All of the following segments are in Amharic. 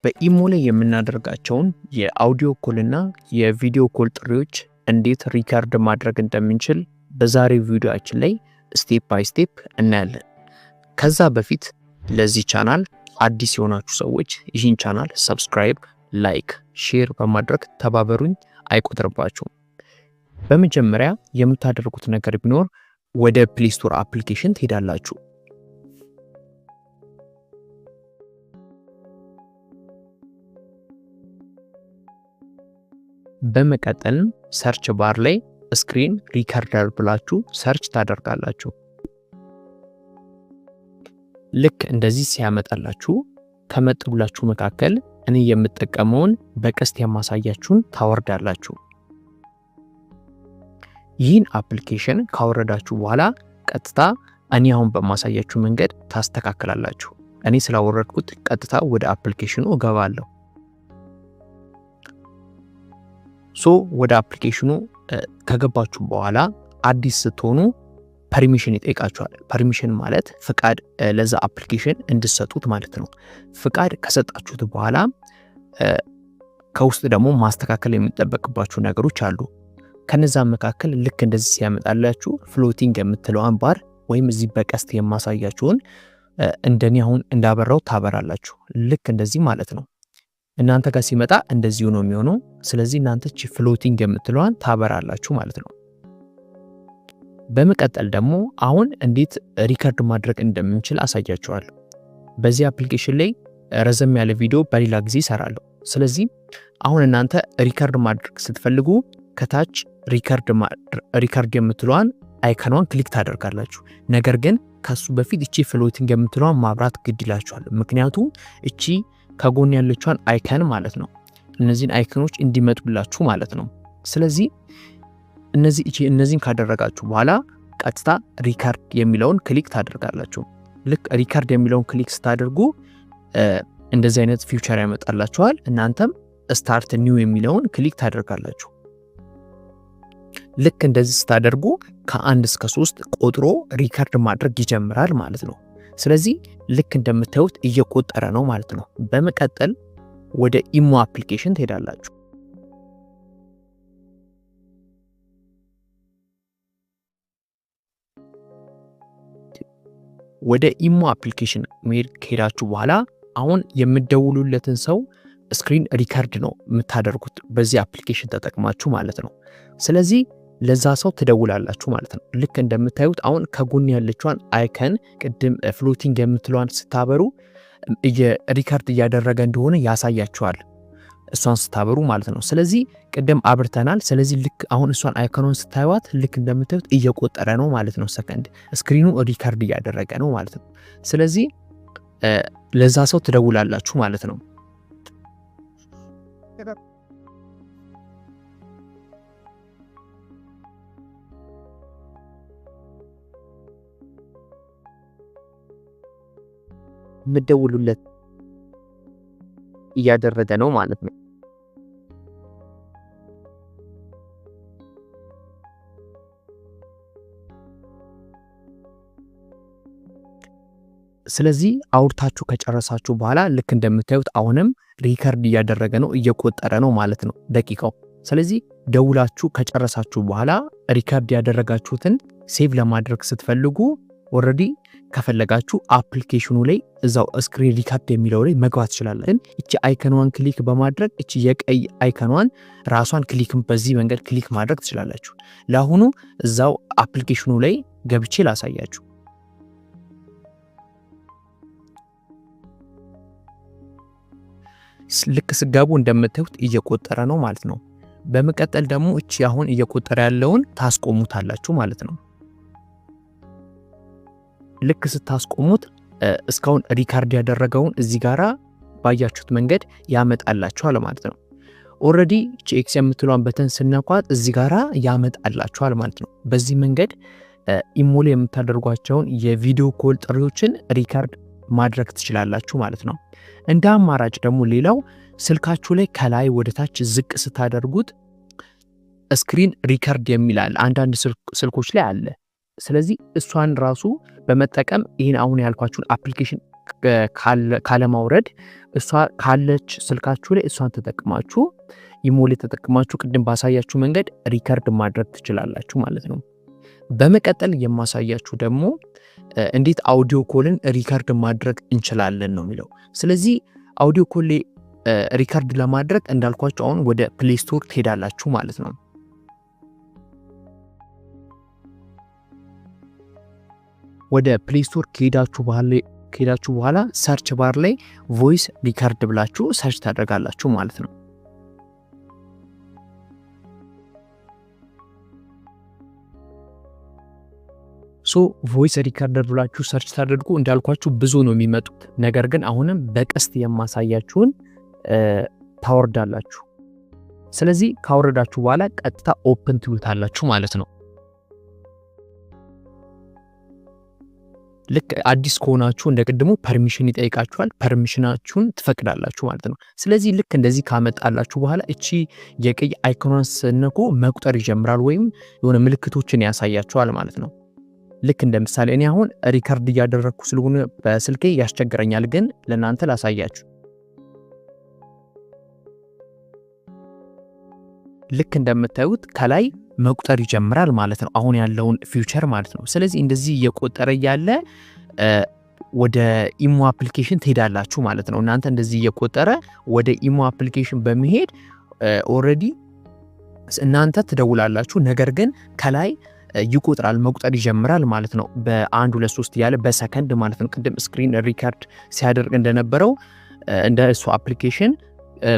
በኢሞ ላይ የምናደርጋቸውን የአውዲዮ ኮል እና የቪዲዮ ኮል ጥሪዎች እንዴት ሪካርድ ማድረግ እንደምንችል በዛሬው ቪዲዮአችን ላይ ስቴፕ ባይ ስቴፕ እናያለን። ከዛ በፊት ለዚህ ቻናል አዲስ የሆናችሁ ሰዎች ይህን ቻናል ሰብስክራይብ፣ ላይክ፣ ሼር በማድረግ ተባበሩኝ፣ አይቆጥርባችሁም። በመጀመሪያ የምታደርጉት ነገር ቢኖር ወደ ፕሌይ ስቶር አፕሊኬሽን ትሄዳላችሁ። በመቀጠልም ሰርች ባር ላይ ስክሪን ሪከርደር ብላችሁ ሰርች ታደርጋላችሁ። ልክ እንደዚህ ሲያመጣላችሁ ከመጥብላችሁ መካከል እኔ የምጠቀመውን በቀስት የማሳያችሁን ታወርዳላችሁ። ይህን አፕሊኬሽን ካወረዳችሁ በኋላ ቀጥታ እኔ አሁን በማሳያችሁ መንገድ ታስተካክላላችሁ። እኔ ስላወረድኩት ቀጥታ ወደ አፕሊኬሽኑ እገባለሁ። ወደ አፕሊኬሽኑ ከገባችሁ በኋላ አዲስ ስትሆኑ ፐርሚሽን ይጠይቃችኋል። ፐርሚሽን ማለት ፍቃድ ለዛ አፕሊኬሽን እንድትሰጡት ማለት ነው። ፍቃድ ከሰጣችሁት በኋላ ከውስጥ ደግሞ ማስተካከል የሚጠበቅባችሁ ነገሮች አሉ። ከነዛ መካከል ልክ እንደዚህ ሲያመጣላችሁ ፍሎቲንግ የምትለዋን ባር ወይም እዚህ በቀስት የማሳያችሁን እንደኔ አሁን እንዳበራው ታበራላችሁ። ልክ እንደዚህ ማለት ነው። እናንተ ጋር ሲመጣ እንደዚሁ ነው የሚሆነው። ስለዚህ እናንተ ፍሎቲንግ የምትለዋን ታበራላችሁ ማለት ነው። በመቀጠል ደግሞ አሁን እንዴት ሪከርድ ማድረግ እንደምንችል አሳያችኋለሁ። በዚህ አፕሊኬሽን ላይ ረዘም ያለ ቪዲዮ በሌላ ጊዜ እሰራለሁ። ስለዚህ አሁን እናንተ ሪከርድ ማድረግ ስትፈልጉ ከታች ሪከርድ የምትለዋን አይከኗን ክሊክ ታደርጋላችሁ። ነገር ግን ከሱ በፊት እቺ ፍሎቲንግ የምትለዋን ማብራት ግድ ይላችኋል። ምክንያቱም እቺ ከጎን ያለችዋን አይከን ማለት ነው እነዚህን አይከኖች እንዲመጡላችሁ ማለት ነው። ስለዚህ እነዚህን ካደረጋችሁ በኋላ ቀጥታ ሪከርድ የሚለውን ክሊክ ታደርጋላችሁ። ልክ ሪከርድ የሚለውን ክሊክ ስታደርጉ እንደዚህ አይነት ፊውቸር ያመጣላችኋል። እናንተም ስታርት ኒው የሚለውን ክሊክ ታደርጋላችሁ። ልክ እንደዚህ ስታደርጉ ከ1 እስከ 3 ቆጥሮ ሪከርድ ማድረግ ይጀምራል ማለት ነው። ስለዚህ ልክ እንደምታዩት እየቆጠረ ነው ማለት ነው። በመቀጠል ወደ ኢሞ አፕሊኬሽን ትሄዳላችሁ። ወደ ኢሞ አፕሊኬሽን ከሄዳችሁ በኋላ አሁን የምትደውሉለትን ሰው ስክሪን ሪከርድ ነው የምታደርጉት በዚህ አፕሊኬሽን ተጠቅማችሁ ማለት ነው። ስለዚህ ለዛ ሰው ትደውላላችሁ ማለት ነው። ልክ እንደምታዩት አሁን ከጎን ያለችዋን አይከን ቅድም ፍሎቲንግ የምትለዋን ስታበሩ ሪከርድ እያደረገ እንደሆነ ያሳያችኋል፣ እሷን ስታበሩ ማለት ነው። ስለዚህ ቅድም አብርተናል። ስለዚህ ልክ አሁን እሷን አይከኑን ስታዩት ልክ እንደምታዩት እየቆጠረ ነው ማለት ነው። ሰከንድ ስክሪኑ ሪከርድ እያደረገ ነው ማለት ነው። ስለዚህ ለዛ ሰው ትደውላላችሁ ማለት ነው። ምደውሉለት እያደረገ ነው ማለት ነው። ስለዚህ አውርታችሁ ከጨረሳችሁ በኋላ ልክ እንደምታዩት አሁንም ሪከርድ እያደረገ ነው፣ እየቆጠረ ነው ማለት ነው ደቂቃው። ስለዚህ ደውላችሁ ከጨረሳችሁ በኋላ ሪከርድ ያደረጋችሁትን ሴቭ ለማድረግ ስትፈልጉ ኦልሬዲ ከፈለጋችሁ አፕሊኬሽኑ ላይ እዛው ስክሪን ሪከርድ የሚለው ላይ መግባት ትችላላችሁ። እቺ አይከኗን ክሊክ በማድረግ እቺ የቀይ አይከኗን ራሷን ክሊክም በዚህ መንገድ ክሊክ ማድረግ ትችላላችሁ። ለአሁኑ እዛው አፕሊኬሽኑ ላይ ገብቼ ላሳያችሁ። ልክ ስገቡ እንደምታዩት እየቆጠረ ነው ማለት ነው። በመቀጠል ደግሞ እቺ አሁን እየቆጠረ ያለውን ታስቆሙታላችሁ ማለት ነው። ልክ ስታስቆሙት እስካሁን ሪካርድ ያደረገውን እዚህ ጋራ ባያችሁት መንገድ ያመጣላችኋል ማለት ነው። ኦልሬዲ ኤክስ የምትለዋን በተን ስነኳት እዚህ ጋራ ያመጣላችኋል ማለት ነው። በዚህ መንገድ ኢሞ ላይ የምታደርጓቸውን የቪዲዮ ኮል ጥሪዎችን ሪካርድ ማድረግ ትችላላችሁ ማለት ነው። እንደ አማራጭ ደግሞ ሌላው ስልካችሁ ላይ ከላይ ወደ ታች ዝቅ ስታደርጉት ስክሪን ሪከርድ የሚላል አንዳንድ ስልኮች ላይ አለ። ስለዚህ እሷን ራሱ በመጠቀም ይህን አሁን ያልኳችሁን አፕሊኬሽን ካለማውረድ እሷ ካለች ስልካችሁ ላይ እሷን ተጠቅማችሁ ኢሞ ላይ ተጠቅማችሁ ቅድም ባሳያችሁ መንገድ ሪከርድ ማድረግ ትችላላችሁ ማለት ነው። በመቀጠል የማሳያችሁ ደግሞ እንዴት አውዲዮ ኮልን ሪከርድ ማድረግ እንችላለን ነው የሚለው። ስለዚህ አውዲዮ ኮል ላይ ሪከርድ ለማድረግ እንዳልኳችሁ አሁን ወደ ፕሌይ ስቶር ትሄዳላችሁ ማለት ነው። ወደ ፕሌይ ስቶር ከሄዳችሁ በኋላ ሰርች ባር ላይ ቮይስ ሪከርድ ብላችሁ ሰርች ታደርጋላችሁ ማለት ነው። ቮይስ ሪከርደር ብላችሁ ሰርች ታደርጉ እንዳልኳችሁ ብዙ ነው የሚመጡት። ነገር ግን አሁንም በቀስት የማሳያችሁን ታወርዳላችሁ። ስለዚህ ካወረዳችሁ በኋላ ቀጥታ ኦፕን ትሉታላችሁ ማለት ነው። ልክ አዲስ ከሆናችሁ እንደቀድሞ ፐርሚሽን ይጠይቃችኋል። ፐርሚሽናችሁን ትፈቅዳላችሁ ማለት ነው። ስለዚህ ልክ እንደዚህ ካመጣላችሁ በኋላ እቺ የቀይ አይኮኗን ስነኩ መቁጠር ይጀምራል ወይም የሆነ ምልክቶችን ያሳያችኋል ማለት ነው። ልክ እንደ ምሳሌ እኔ አሁን ሪከርድ እያደረግኩ ስለሆነ በስልኬ ያስቸግረኛል፣ ግን ለእናንተ ላሳያችሁ። ልክ እንደምታዩት ከላይ መቁጠር ይጀምራል ማለት ነው፣ አሁን ያለውን ፊውቸር ማለት ነው። ስለዚህ እንደዚህ እየቆጠረ ያለ ወደ ኢሞ አፕሊኬሽን ትሄዳላችሁ ማለት ነው። እናንተ እንደዚህ እየቆጠረ ወደ ኢሞ አፕሊኬሽን በመሄድ ኦልሬዲ እናንተ ትደውላላችሁ። ነገር ግን ከላይ ይቆጥራል፣ መቁጠር ይጀምራል ማለት ነው። በ1 2 3 ያለ በሰከንድ ማለት ነው። ቅድም ስክሪን ሪከርድ ሲያደርግ እንደነበረው እንደ እሱ አፕሊኬሽን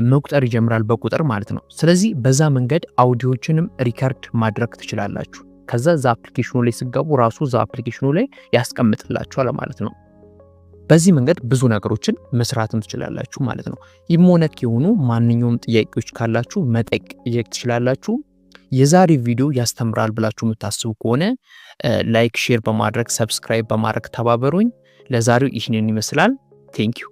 መቁጠር ይጀምራል በቁጥር ማለት ነው። ስለዚህ በዛ መንገድ አውዲዮችንም ሪከርድ ማድረግ ትችላላችሁ። ከዛ ዛ አፕሊኬሽኑ ላይ ሲገቡ ራሱ ዛ አፕሊኬሽኑ ላይ ያስቀምጥላችኋል ማለት ነው። በዚህ መንገድ ብዙ ነገሮችን መስራትም ትችላላችሁ ማለት ነው። ኢሞ ነክ የሆኑ ማንኛውም ጥያቄዎች ካላችሁ መጠየቅ ትችላላችሁ። የዛሬ ቪዲዮ ያስተምራል ብላችሁ የምታስቡ ከሆነ ላይክ፣ ሼር በማድረግ ሰብስክራይብ በማድረግ ተባበሩኝ። ለዛሬው ይህንን ይመስላል። ቴንክ ዩ